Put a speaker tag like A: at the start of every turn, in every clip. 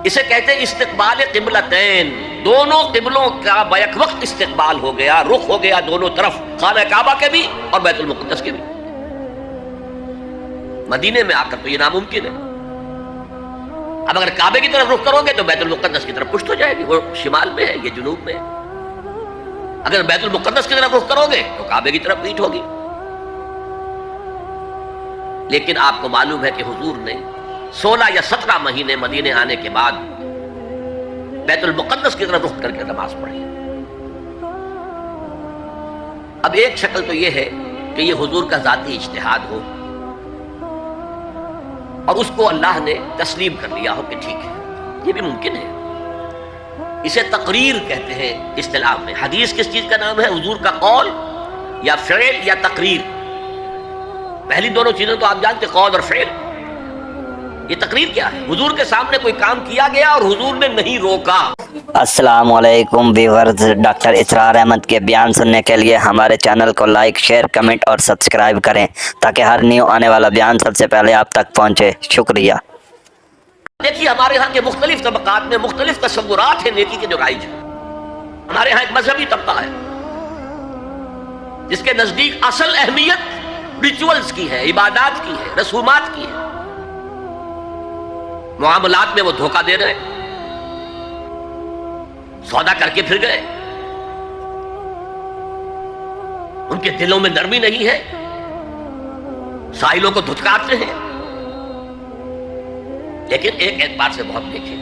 A: اسے کہتے ہیں استقبال قبلتین، دونوں قبلوں کا بیک وقت استقبال ہو گیا، رخ ہو گیا دونوں طرف، خانہ کعبہ کے بھی اور بیت المقدس کے بھی۔ مدینے میں آ کر تو یہ ناممکن ہے۔ اب اگر کعبے کی طرف رخ کرو گے تو بیت المقدس کی طرف پشت ہو جائے گی، وہ شمال میں ہے، یہ جنوب میں ہے۔ اگر بیت المقدس کی طرف رخ کرو گے تو کعبے کی طرف پیٹھ ہوگی۔ لیکن آپ کو معلوم ہے کہ حضور نے 16 یا 17 مہینے مدینے آنے کے بعد بیت المقدس کی طرف رخ کر کے نماز پڑھی۔ اب ایک شکل تو یہ ہے کہ یہ حضور کا ذاتی اجتہاد ہو اور اس کو اللہ نے تسلیم کر لیا ہو کہ ٹھیک ہے، یہ بھی ممکن ہے۔ اسے تقریر کہتے ہیں اصطلاح میں۔ حدیث کس چیز کا نام ہے؟ حضور کا قول یا فعل یا تقریر۔ پہلی دونوں چیزیں تو آپ جانتے، قول اور فعل۔ یہ تقریر کیا ہے؟ حضور کے سامنے کوئی کام کیا گیا اور حضور نے نہیں روکا۔
B: السلام علیکم ویورز، ڈاکٹر اسرار احمد کے بیان سننے کے لیے ہمارے چینل کو لائک، شیئر، کمنٹ اور سبسکرائب کریں تاکہ ہر نیو آنے والا بیان سب سے پہلے آپ تک پہنچے۔ شکریہ۔
A: دیکھیے ہمارے ہاں کے مختلف طبقات میں مختلف تصورات ہیں نیکی کے جو رائج ہیں۔ ہمارے ہاں ایک مذہبی طبقہ ہے جس کے نزدیک اصل اہمیت ریچولز کی ہے، عبادات کی ہے، رسومات کی ہے۔ معاملات میں وہ دھوکہ دے رہے ہیں، سودا کر کے پھر گئے، ان کے دلوں میں نرمی نہیں ہے، سائلوں کو دھتکارتے ہیں۔ لیکن ایک اعتبار سے بہت دیکھیں،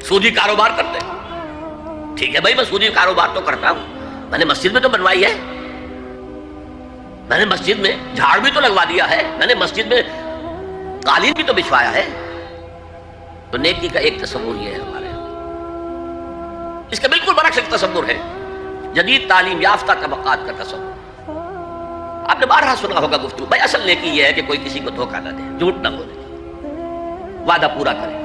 A: سودی کاروبار کرتے ہیں۔ ٹھیک ہے بھائی، میں سودی کاروبار تو کرتا ہوں، میں نے مسجد میں تو بنوائی ہے، میں نے مسجد میں جھاڑ بھی تو لگوا دیا ہے، میں نے مسجد میں قالین بھی تو بچھوایا ہے۔ تو نیکی کا ایک تصور یہ ہے ہمارے یہاں، اس کا بالکل برعکس ایک تصور ہے جدید تعلیم یافتہ طبقات کا تصور۔ آپ نے بارہا سنا ہوگا گفتگو، بھائی اصل نیکی یہ ہے کہ کوئی کسی کو دھوکہ نہ دے، جھوٹ نہ بولے، وعدہ پورا کرے،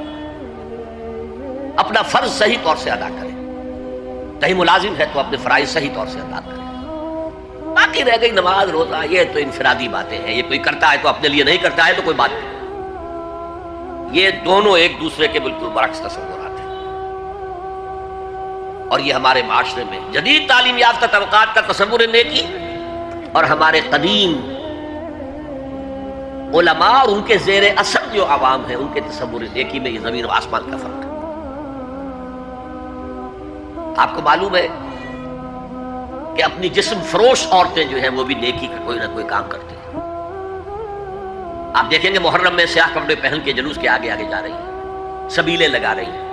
A: اپنا فرض صحیح طور سے ادا کرے، کہیں ملازم ہے تو اپنے فرائض صحیح طور سے ادا کرے۔ باقی رہ گئی نماز روزہ، یہ تو انفرادی باتیں ہیں، یہ کوئی کرتا ہے تو اپنے لیے، نہیں کرتا ہے تو کوئی بات نہیں۔ یہ دونوں ایک دوسرے کے بالکل برعکس تصورات ہیں، اور یہ ہمارے معاشرے میں جدید تعلیم یافتہ طبقات کا تصور نیکی اور ہمارے قدیم علماء اور ان کے زیر اثر جو عوام ہیں ان کے تصور نیکی میں یہ زمین و آسمان کا فرق ہے۔ آپ کو معلوم ہے کہ اپنی جسم فروش عورتیں جو ہیں وہ بھی نیکی کا کوئی نہ کوئی کام کرتی ہیں۔ آپ دیکھیں گے محرم میں سیاہ کپڑے پہن کے جلوس کے آگے آگے جا رہی ہیں، سبیلے لگا رہی ہیں،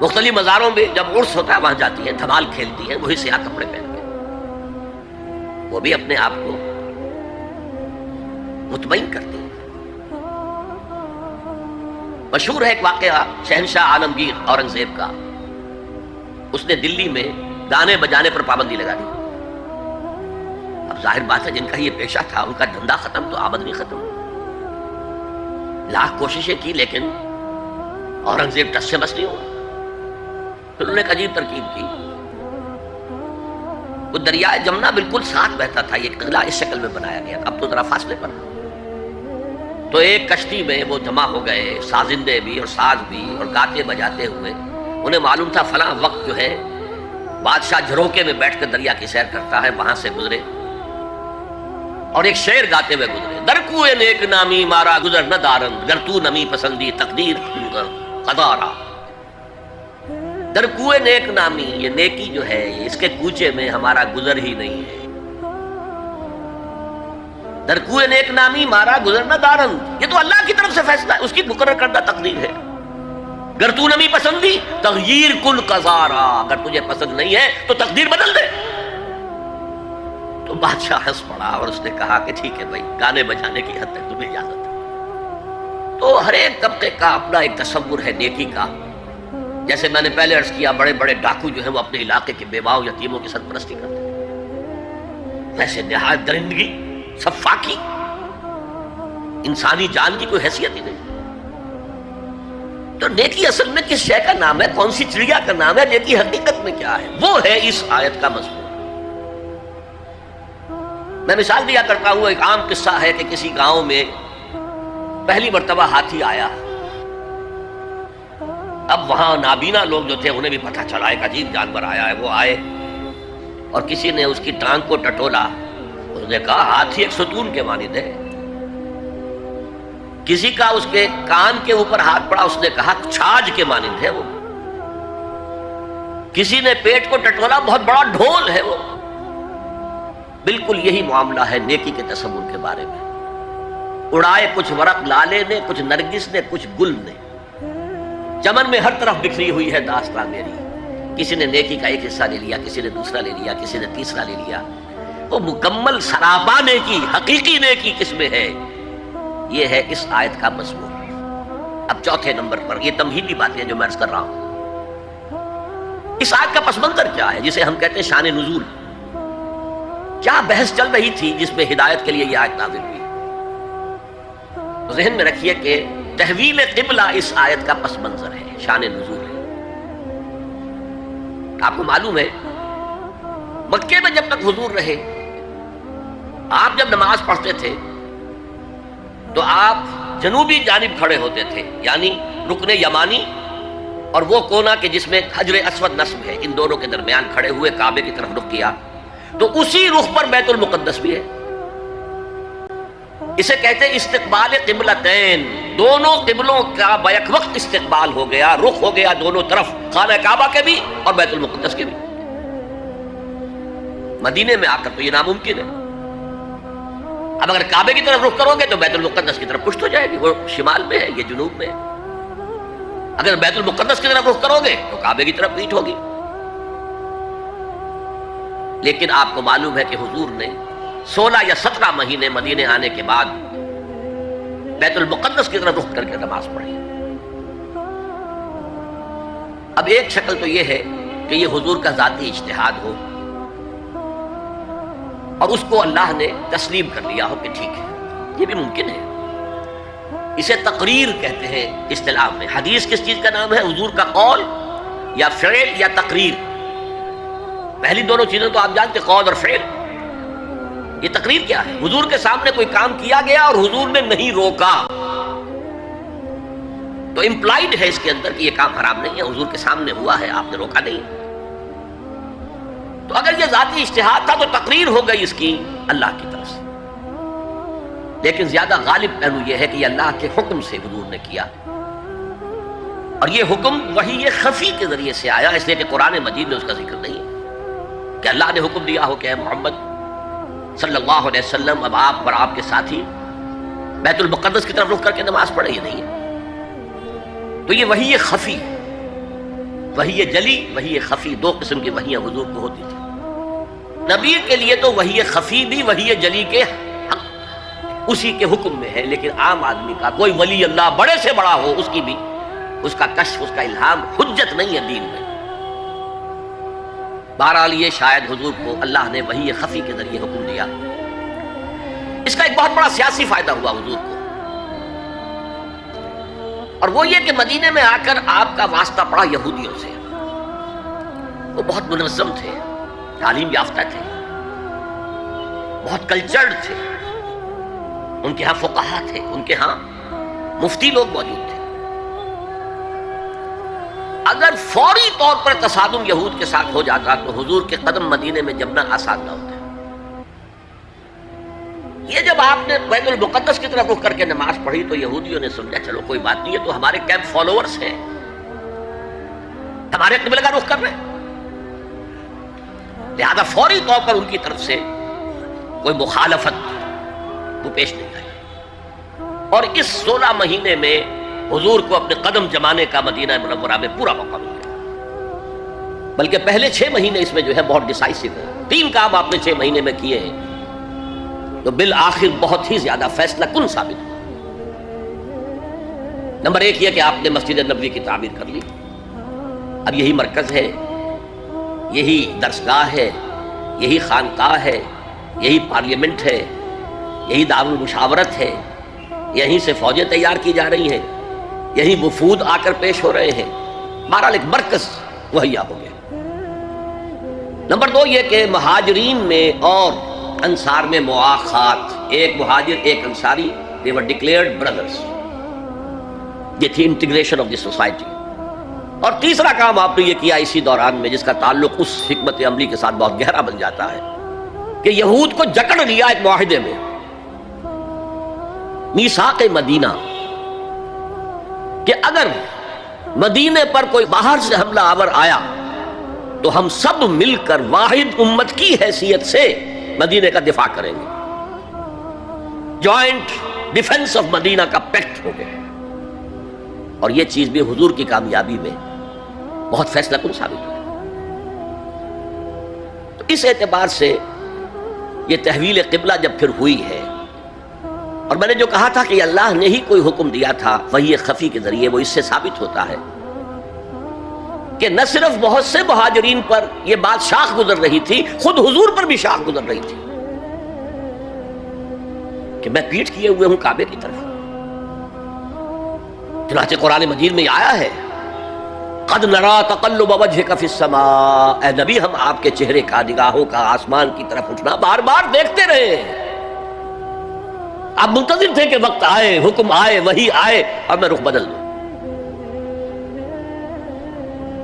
A: مختلف مزاروں میں جب عرس ہوتا ہے وہاں جاتی ہیں، دھمال کھیلتی ہیں وہی سیاہ کپڑے پہن کے، وہ بھی اپنے آپ کو مطمئن کرتی ہیں۔ مشہور ہے ایک واقعہ شہنشاہ عالمگیر اورنگزیب کا، اس نے دلی میں گانے بجانے پر پابندی لگا دی۔ اب ظاہر بات ہے جن کا یہ پیشہ تھا ان کا دھندا ختم تو آمدنی ختم، لاکھ کوششیں کی لیکن اورنگزیب ٹس سے مس نہیں ہوا۔ پھر انہوں نے ایک عجیب ترکیب کی، وہ دریائے جمنا بالکل ساتھ بہتا تھا، یہ قلعہ اس شکل میں بنایا گیا، اب تو ذرا فاصلے پر، تو ایک کشتی میں وہ جمع ہو گئے، سازندے بھی اور ساز بھی اور گاتے بجاتے ہوئے۔ انہیں معلوم تھا فلاں وقت جو ہے بادشاہ جھروکے میں بیٹھ کر دریا کی سیر کرتا ہے، وہاں سے گزرے اور ایک شعر گاتے ہوئے گزرے، در کوئے نیک نامی مارا گزر نہ دارند، گر تو نمی پسندی تقدیر قدارا۔ در کوئے نیک نامی، یہ نیکی جو ہے اس کے کوچے میں ہمارا گزر ہی نہیں ہے۔ در کوئے نیک نامی مارا گزر نہ دارند، یہ تو اللہ کی طرف سے فیصلہ ہے، اس کی مقرر کردہ تقدیر ہے۔ گر تو نمی پسندی تغییر کل قضارا، اگر تجھے پسند نہیں ہے تو تقدیر بدل دے۔ تو بادشاہ ہنس پڑا اور اس نے کہا کہ ٹھیک ہے بھائی، گانے بجانے کی حد تک تمہیں اجازت ہے۔ تو ہر ایک طبقے کا اپنا ایک تصور ہے نیکی کا۔ جیسے میں نے پہلے عرض کیا، بڑے بڑے ڈاکو جو ہیں وہ اپنے علاقے کے بیواؤں یتیموں کی سرپرستی کرتے ہیں، ویسے نہایت درندگی، صفاقی، انسانی جان کی کوئی حیثیت ہی نہیں۔ تو نیکی اصل میں کس شے کا نام ہے، کون سی چڑیا کا نام ہے، نیکی حقیقت میں کیا ہے، وہ ہے اس آیت کا مضمون۔ میں مثال دیا کرتا ہوں، ایک عام قصہ ہے کہ کسی گاؤں میں پہلی مرتبہ ہاتھی آیا اب وہاں نابینا لوگ جو تھے انہیں بھی پتہ چلا ایک عجیب جانور آیا ہے. وہ آئے اور کسی نے اس کی ٹانگ کو ٹٹولا. اس نے کہا ہاتھی ایک ستون کے مانند ہے. کسی کا اس کے کان کے اوپر ہاتھ پڑا, اس نے کہا چھاج کے مانند ہے وہ. کسی نے پیٹ کو ٹٹولا, بہت بڑا ڈھول ہے وہ. بالکل یہی معاملہ ہے نیکی کے تصور کے بارے میں. اڑائے کچھ ورق لالے نے, کچھ نرگس نے, کچھ گل نے. چمن میں ہر طرف بکھری ہوئی ہے داستان میری. کسی نے نیکی کا ایک حصہ لے لیا, کسی نے دوسرا لے لیا, کسی نے تیسرا لے لیا. وہ مکمل سراپا نیکی, حقیقی نیکی کس میں ہے؟ یہ ہے اس آیت کا مضمون. اب چوتھے نمبر پر یہ تمہیدی باتیں جو میں عرض کر رہا ہوں. اس آیت کا پس منظر کیا ہے جسے ہم کہتے ہیں شان نزول؟ کیا بحث چل رہی تھی جس میں ہدایت کے لیے یہ آیت نازل ہوئی؟ تو ذہن میں رکھیے کہ تحویل قبلہ اس آیت کا پس منظر ہے, شان نزول ہے. آپ کو معلوم ہے مکے میں جب تک حضور رہے, آپ جب نماز پڑھتے تھے تو آپ جنوبی جانب کھڑے ہوتے تھے, یعنی رکن یمانی اور وہ کونا کہ جس میں حجر اسود نصب ہے, ان دونوں کے درمیان کھڑے ہوئے کعبے کی طرف رخ کیا. تو اسی رخ پر بیت المقدس بھی ہے. اسے کہتے ہیں استقبال قبلتین, دونوں قبلوں کا بیک وقت استقبال ہو گیا, رخ ہو گیا دونوں طرف, خانہ کعبہ کے بھی اور بیت المقدس کے بھی. مدینے میں آ کر تو یہ ناممکن ہے. اب اگر کعبے کی طرف رخ کرو گے تو بیت المقدس کی طرف پشت ہو جائے گی, وہ شمال میں ہے, یہ جنوب میں ہے. اگر بیت المقدس کی طرف رخ کرو گے تو کعبے کی طرف پیٹھ ہوگی. لیکن آپ کو معلوم ہے کہ حضور نے 16 یا 17 مہینے مدینے آنے کے بعد بیت المقدس کی طرف رخ کر کے نماز پڑھی. اب ایک شکل تو یہ ہے کہ یہ حضور کا ذاتی اجتہاد ہو اور اس کو اللہ نے تسلیم کر لیا ہو کہ ٹھیک ہے, یہ بھی ممکن ہے. اسے تقریر کہتے ہیں اصطلاح میں. حدیث کس چیز کا نام ہے؟ حضور کا قول یا فعل یا تقریر. پہلی دونوں چیزیں تو آپ جانتے, قول اور فعل. یہ تقریر کیا ہے؟ حضور کے سامنے کوئی کام کیا گیا اور حضور نے نہیں روکا, تو امپلائڈ ہے اس کے اندر کہ یہ کام حرام نہیں ہے, حضور کے سامنے ہوا ہے, آپ نے روکا نہیں. تو اگر یہ ذاتی اجتہاد تھا تو تقریر ہو گئی اس کی اللہ کی طرف سے. لیکن زیادہ غالب پہلو یہ ہے کہ یہ اللہ کے حکم سے حضور نے کیا, اور یہ حکم وحی خفی کے ذریعے سے آیا, اس لیے کہ قرآن مجید میں اس کا ذکر نہیں ہے کہ اللہ نے حکم دیا ہو کہ اے محمد صلی اللہ علیہ وسلم اب آپ اور آپ کے ساتھی بیت المقدس کی طرف رخ کر کے نماز پڑھے. یہ نہیں ہے. تو یہ وحی خفی, وحی جلی, وحی خفی, دو قسم کی وحیاں حضور کو ہوتی تھی. نبی کے لیے تو وحی خفی بھی وحی جلی کے اسی کے حکم میں ہے, لیکن عام آدمی کا کوئی ولی اللہ بڑے سے بڑا ہو, اس کی بھی اس کا کشف, اس کا الہام حجت نہیں ہے دین میں. بہرحال یہ شاید حضور کو اللہ نے وحی خفی کے ذریعے حکم دیا. اس کا ایک بہت بڑا سیاسی فائدہ ہوا حضور کو, اور وہ یہ کہ مدینے میں آ کر آپ کا واسطہ پڑا یہودیوں سے. وہ بہت منظم تھے, تعلیم یافتہ تھے, بہت کلچرڈ تھے. ان کے ہاں فقہا تھے, ان کے ہاں مفتی لوگ موجود تھے. اگر فوری طور پر تصادم یہود کے ساتھ ہو جاتا تو حضور کے قدم مدینے میں جمنا آسان نہ ہوتا. یہ جب آپ نے بیت المقدس کی طرف رخ کر کے نماز پڑھی تو یہودیوں نے سمجھا چلو کوئی بات نہیں, یہ تو ہمارے کیمپ فالوورز ہیں, ہمارے قبلے کا رخ کر رہے ہیں, لہذا فوری طور پر ان کی طرف سے کوئی مخالفت وہ پیش نہیں آئی. اور اس 16 مہینے میں حضور کو اپنے قدم جمانے کا مدینہ منورہ میں پورا موقع مل گیا. بلکہ پہلے 6 مہینے اس میں جو ہے بہت ڈیسائسو ہے. 3 کام آپ نے 6 مہینے میں کیے ہیں تو بالآخر بہت ہی زیادہ فیصلہ کن ثابت ہوا. نمبر 1 یہ کہ آپ نے مسجد نبوی کی تعمیر کر لی. اب یہی مرکز ہے, یہی درسگاہ ہے, یہی خانقاہ ہے, یہی پارلیمنٹ ہے, یہی دارالمشاورت ہے, یہیں سے فوجیں تیار کی جا رہی ہیں, یہی وفود آ کر پیش ہو رہے ہیں. بہرحال ایک مرکز مہیا ہو گیا. نمبر 2 یہ کہ مہاجرین میں اور انصار میں مواخات, ایک مہاجر ایک Ansari, they were declared brothers. یہ تھی انٹیگریشن آف دی سوسائٹی. اور تیسرا کام آپ نے یہ کیا اسی دوران میں، جس کا تعلق اس حکمت عملی کے ساتھ بہت گہرا بن جاتا ہے، کہ یہود کو جکڑ لیا ایک معاہدے میں، میثاق مدینہ، کہ اگر مدینے پر کوئی باہر سے حملہ آور آیا تو ہم سب مل کر واحد امت کی حیثیت سے مدینے کا دفاع کریں گے۔ جوائنٹ ڈیفنس آف مدینہ کا پیکٹ ہو گیا، اور یہ چیز بھی حضور کی کامیابی میں بہت فیصلہ کن ثابت ہوئی۔ تو اس اعتبار سے یہ تحویل قبلہ جب پھر ہوئی ہے، اور میں نے جو کہا تھا کہ اللہ نے ہی کوئی حکم دیا تھا وحی خفی کے ذریعے، وہ اس سے ثابت ہوتا ہے کہ نہ صرف بہت سے مہاجرین پر یہ بات شاخ گزر رہی تھی، خود حضور پر بھی شاخ گزر رہی تھی کہ میں پیٹھ کیے ہوئے ہوں کعبے کی طرف۔ چنانچہ قرآن مجید میں یہ آیا ہے، قد نرا تقلب وجهك في السماء، اے نبی ہم آپ کے چہرے کا، نگاہوں کا آسمان کی طرف اٹھنا بار بار دیکھتے رہے ہیں۔ آپ منتظر تھے کہ وقت آئے، حکم آئے، وحی آئے اور میں رخ بدل دوں۔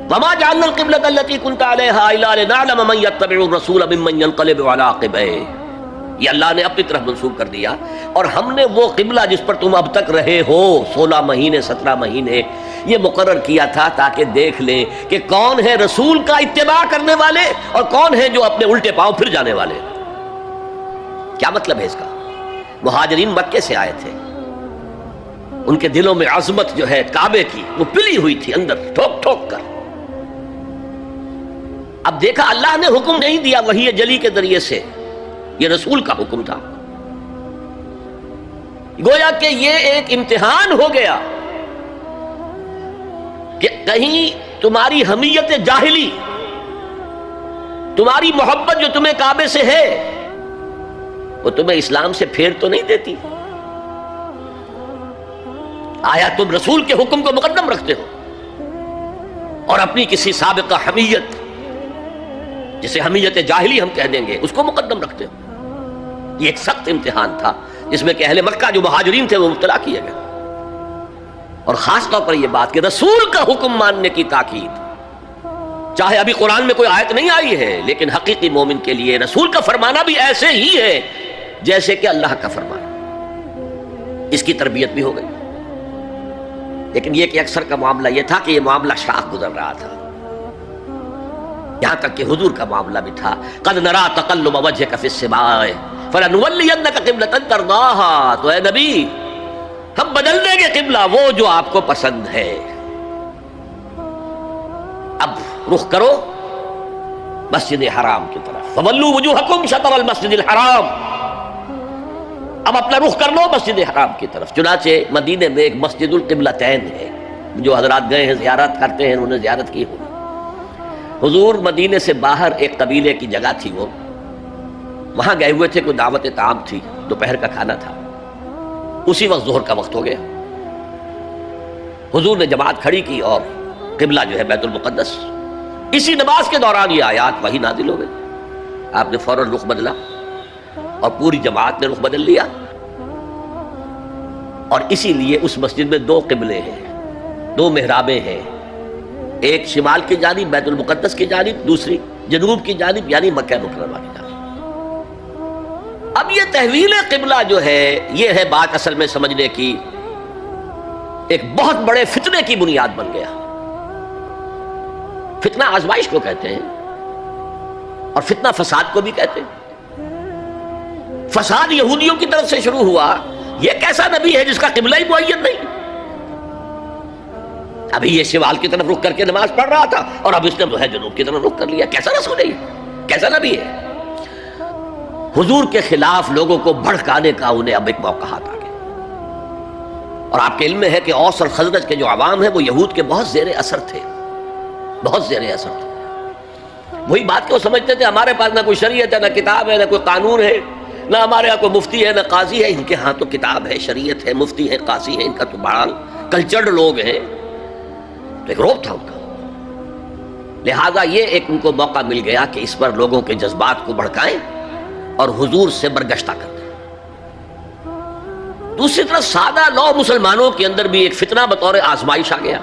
A: وما جعلنا القبلة التي كنت عليها الا لنعلم من يتبع الرسول ممن ينقلب على عقبيه، یہ اللہ نے اپنی طرف منسوب کر دیا، اور ہم نے وہ قبلہ جس پر تم اب تک رہے ہو 16 مہینے 17 مہینے، یہ مقرر کیا تھا تاکہ دیکھ لیں کہ کون ہے رسول کا اتباع کرنے والے اور کون ہے جو اپنے الٹے پاؤں پھر جانے والے۔ کیا مطلب ہے اس کا؟ مہاجرین مکے سے آئے تھے، ان کے دلوں میں عظمت جو ہے کعبے کی وہ پلی ہوئی تھی اندر ٹھوک ٹھوک کر۔ اب دیکھا اللہ نے حکم نہیں دیا وحی جلی کے ذریعے سے، یہ رسول کا حکم تھا، گویا کہ یہ ایک امتحان ہو گیا کہ کہیں تمہاری حمیت جاہلی، تمہاری محبت جو تمہیں کعبے سے ہے، وہ تمہیں اسلام سے پھیر تو نہیں دیتی؟ آیا تم رسول کے حکم کو مقدم رکھتے ہو اور اپنی کسی سابقہ حمیت، جسے حمیت جاہلی ہم کہہ دیں گے، اس کو مقدم رکھتے ہو؟ یہ ایک سخت امتحان تھا جس میں کہ اہل مکہ جو مہاجرین تھے وہ مبتلا کیے گئے، اور خاص طور پر یہ بات کہ رسول کا حکم ماننے کی تاکید، چاہے ابھی قرآن میں کوئی آیت نہیں آئی ہے، لیکن حقیقی مومن کے لیے رسول کا فرمانا بھی ایسے ہی ہے جیسے کہ اللہ کا فرمانا۔ اس کی تربیت بھی ہو گئی، لیکن یہ کہ اکثر کا معاملہ یہ تھا کہ یہ معاملہ شاخ گزر رہا تھا، یہاں تک کہ حضور کا معاملہ بھی تھا، قد نرا تقلب وجهك في السماء فلنولينك قبلة ترضاها، تو اے نبی ہم بدل دیں گے قبلہ وہ جو آپ کو پسند ہے، اب رخ کرو مسجد حرام کی طرف، فولوا وجوهكم شطر المسجد الحرام، اب اپنا رخ کر لو مسجد حرام کی طرف۔ چنانچہ مدینے میں ایک مسجد القبلتین ہے، جو حضرات گئے ہیں زیارت کرتے ہیں، انہوں نے زیارت کی ہوگی۔ حضور مدینے سے باہر ایک قبیلے کی جگہ تھی، وہ وہاں گئے ہوئے تھے، کوئی دعوت طعام تھی، دوپہر کا کھانا تھا، اسی وقت ظہر کا وقت ہو گیا۔ حضور نے جماعت کھڑی کی اور قبلہ جو ہے بیت المقدس، اسی نماز کے دوران یہ آیات وہی نازل ہو گئی، آپ نے فوراً رخ بدلا اور پوری جماعت نے رخ بدل لیا، اور اسی لیے اس مسجد میں 2 قبلے ہیں، 2 محرابیں ہیں، ایک شمال کی جانب بیت المقدس کی جانب، دوسری جنوب کی جانب یعنی مکہ مکرمہ کی جانب۔ اب یہ تحویل قبلہ جو ہے، یہ ہے بات اصل میں سمجھنے کی، ایک بہت بڑے فتنے کی بنیاد بن گیا۔ فتنہ آزمائش کو کہتے ہیں، اور فتنہ فساد کو بھی کہتے ہیں۔ فساد یہودیوں کی طرف سے شروع ہوا، یہ کیسا نبی ہے جس کا قبلہ ہی معین نہیں؟ ابھی یہ شمال کی طرف رخ کر کے نماز پڑھ رہا تھا، اور اب اس نے جو ہے جنوب کی طرف رخ کر لیا، کیسا رسول ہے یہ؟ کیسا نبی ہے؟ حضور کے خلاف لوگوں کو بھڑکانے کا انہیں اب ایک موقع آ گیا، اور آپ کے علم میں ہے کہ اوس اور خزرج کے جو عوام ہیں وہ یہود کے بہت زیر اثر تھے، بہت زیر اثر تھے۔ وہی بات کہ وہ سمجھتے تھے ہمارے پاس نہ کوئی شریعت ہے، نہ کتاب ہے، نہ کوئی قانون ہے، نہ ہمارے یہاں کوئی مفتی ہے، نہ قاضی ہے، ان کے ہاں تو کتاب ہے، شریعت ہے، مفتی ہے، قاضی ہے، ان کا تو بڑا کلچرڈ لوگ ہیں، تو ایک روب تھا ان کا۔ لہذا یہ ایک ان کو موقع مل گیا کہ اس پر لوگوں کے جذبات کو بھڑکائیں اور حضور سے برگشتہ کر دیں۔ دوسری طرف سادہ لو مسلمانوں کے اندر بھی ایک فتنہ بطور آزمائش آ گیا،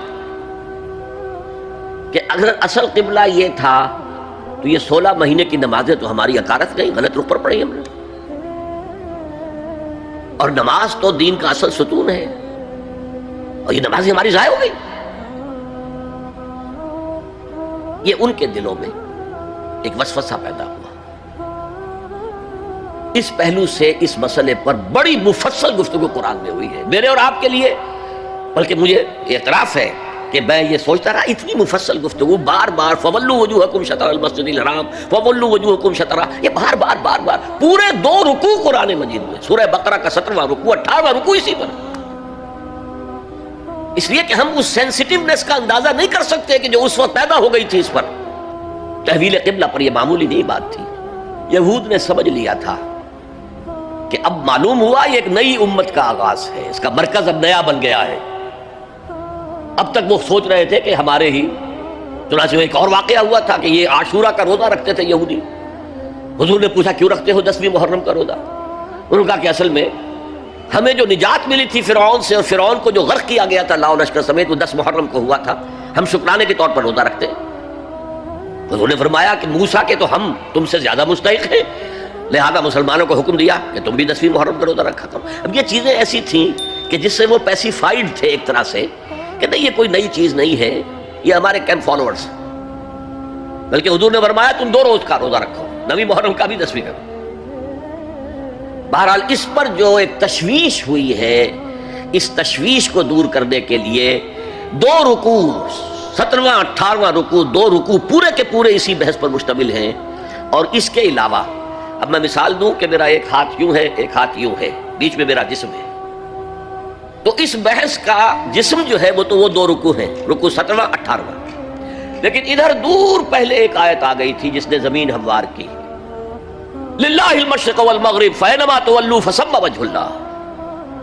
A: کہ اگر اصل قبلہ یہ تھا تو یہ 16 مہینے کی نمازیں تو ہماری اکارت گئی، غلط رخ پر پڑی ہم نے، اور نماز تو دین کا اصل ستون ہے، اور یہ نمازیں ہماری ضائع ہو گئی۔ یہ ان کے دلوں میں ایک وسوسہ پیدا ہوا۔ اس پہلو سے اس مسئلے پر بڑی مفصل گفتگو قرآن میں ہوئی ہے، میرے اور آپ کے لیے، بلکہ مجھے اعتراف ہے کہ میں یہ سوچتا رہا اتنی مفصل گفتگو بار بار فَوَلُّوا وُجُوهَكُمْ شَطْرَ الْمَسْجِدِ الْحَرَامِ فَوَلُّوا وُجُوهَكُمْ شَطْرَهُ، یہ بار بار پورے 2 رکوع قرآن مجید میں، سورہ بقرہ کا 17واں رکوع 18واں رکوع اسی پر، اس لیے کہ ہم اس سینسٹیونیس کا اندازہ نہیں کر سکتے کہ جو اس وقت پیدا ہو گئی تھی اس پر۔ تحویل قبلہ پر یہ معمولی نہیں بات تھی، یہود نے سمجھ لیا تھا کہ اب معلوم ہوا یہ ایک نئی امت کا آغاز ہے، اس کا مرکز اب نیا بن گیا ہے۔ اب تک وہ سوچ رہے تھے کہ ہمارے ہی، چنانچہ ایک اور واقعہ ہوا تھا کہ یہ عاشورہ کا روزہ رکھتے تھے یہودی۔ حضور نے پوچھا کیوں رکھتے ہو 10ویں محرم کا روزہ؟ انہوں نے کہا کہ اصل میں ہمیں جو نجات ملی تھی فرعون سے، اور فرعون کو جو غرق کیا گیا تھا لاؤ لشکر سمیت، وہ 10 محرم کو ہوا تھا، ہم شکرانے کے طور پر روزہ رکھتے ہیں۔ حضور نے فرمایا کہ موسیٰ کے تو ہم تم سے زیادہ مستحق ہیں، لہذا مسلمانوں کو حکم دیا کہ تم بھی 10ویں محرم کا روزہ رکھا کرو۔ اب یہ چیزیں ایسی تھیں کہ جس سے وہ پیسیفائڈ تھے ایک طرح سے، کہ نہیں یہ کوئی نئی چیز نہیں ہے، یہ ہمارے کیمپ فالوورز، بلکہ حضور نے فرمایا تم 2 روز کا روزہ رکھو، 9ویں محرم کا بھی 10ویں کا۔ بہرحال اس پر جو ایک تشویش ہوئی ہے، اس تشویش کو دور کرنے کے لیے 2 رکوع 17واں 18واں رکوع 2 رکوع پورے کے پورے اسی بحث پر مشتمل ہیں۔ اور اس کے علاوہ اب میں مثال دوں کہ میرا ایک ہاتھ یوں ہے، ایک ہاتھ یوں ہے، بیچ میں میرا جسم ہے، تو اس بحث کا جسم جو ہے وہ تو وہ 2 رکوع ہیں، رکوع 17واں 18واں، لیکن ادھر دور پہلے ایک آیت آ گئی تھی جس نے زمین ہموار کی، للہ المشرق والمغرب فینما تولوا فثم وجہ اللہ۔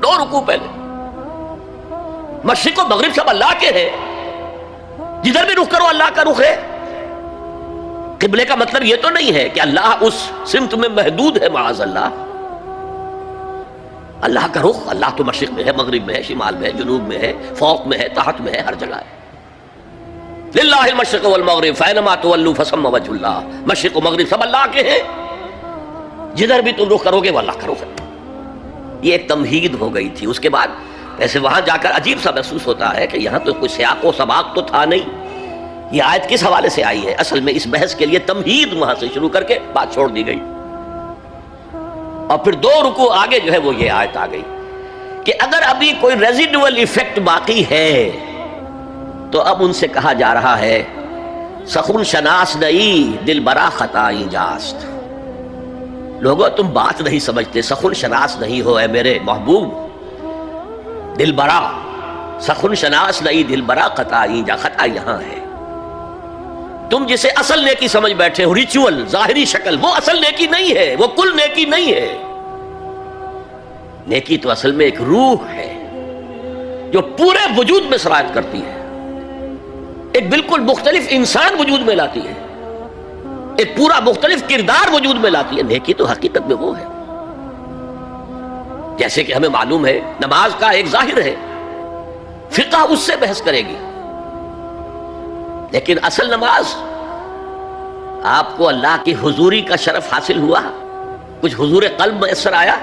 A: 2 رکوع پہلے، مشرق و مغرب سب اللہ کے ہیں، جدھر بھی رخ کرو اللہ کا رخ ہے۔ قبلے کا مطلب یہ تو نہیں ہے کہ اللہ اس سمت میں محدود ہے، معاذ اللہ، اللہ کا رخ، اللہ تو مشرق میں ہے، مغرب میں ہے، شمال میں ہے، جنوب میں ہے، فوق میں ہے، تحت میں ہے، ہر جگہ ہے۔ للہ المشرق والمغرب فینما تولوا فثم وجہ اللہ، مشرق و مغرب سب اللہ کے ہیں، جدھر بھی تم رخ کرو گے وہ اللہ کا رخ ہے۔ یہ ایک تمہید ہو گئی تھی۔ اس کے بعد ویسے وہاں جا کر عجیب سا محسوس ہوتا ہے کہ یہاں تو کوئی سیاق و سباق تو تھا نہیں، یہ آیت کس حوالے سے آئی ہے؟ اصل میں اس بحث کے لیے تمہید وہاں سے شروع کر کے بات چھوڑ دی گئی، اور پھر 2 رکوع آگے جو ہے وہ یہ آیت آ گئی کہ اگر ابھی کوئی ریزیڈول ایفیکٹ باقی ہے تو اب ان سے کہا جا رہا ہے سخن شناس نہیں دل برا خطائی جاست۔ لوگوں تم بات نہیں سمجھتے، سخن شناس نہیں ہو اے میرے محبوب، دل برا، سخن شناس نہیں دل برا خطائی جا، خطا یہاں ہے، تم جسے اصل نیکی سمجھ بیٹھے ہو، ریچول، ظاہری شکل، وہ اصل نیکی نہیں ہے، وہ کل نیکی نہیں ہے۔ نیکی تو اصل میں ایک روح ہے جو پورے وجود میں سرایت کرتی ہے، ایک بالکل مختلف انسان وجود میں لاتی ہے، ایک پورا مختلف کردار وجود میں لاتی ہے۔ نیکی تو حقیقت میں وہ ہے، جیسے کہ ہمیں معلوم ہے نماز کا ایک ظاہر ہے، فقہ اس سے بحث کرے گی، لیکن اصل نماز آپ کو اللہ کی حضوری کا شرف حاصل ہوا، کچھ حضور قلب میسر آیا،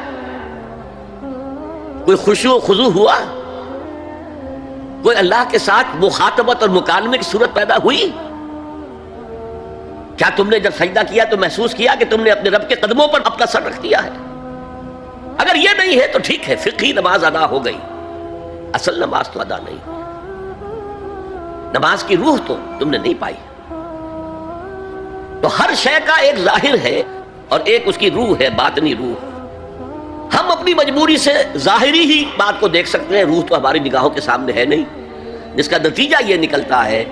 A: کوئی خشوع و خضوع ہوا، کوئی اللہ کے ساتھ مخاطبت اور مکالمے کی صورت پیدا ہوئی؟ کیا تم نے جب سجدہ کیا تو محسوس کیا کہ تم نے اپنے رب کے قدموں پر اپنا سر رکھ دیا ہے؟ اگر یہ نہیں ہے تو ٹھیک ہے، فقہی نماز ادا ہو گئی، اصل نماز تو ادا نہیں ہوئی، نماز کی روح تو تم نے نہیں پائی۔ تو ہر شے کا ایک ظاہر ہے اور ایک اس کی روح ہے، باطنی روح۔ ہم اپنی مجبوری سے ظاہری ہی بات کو دیکھ سکتے ہیں، روح تو ہماری نگاہوں کے سامنے ہے نہیں، جس کا نتیجہ یہ نکلتا ہے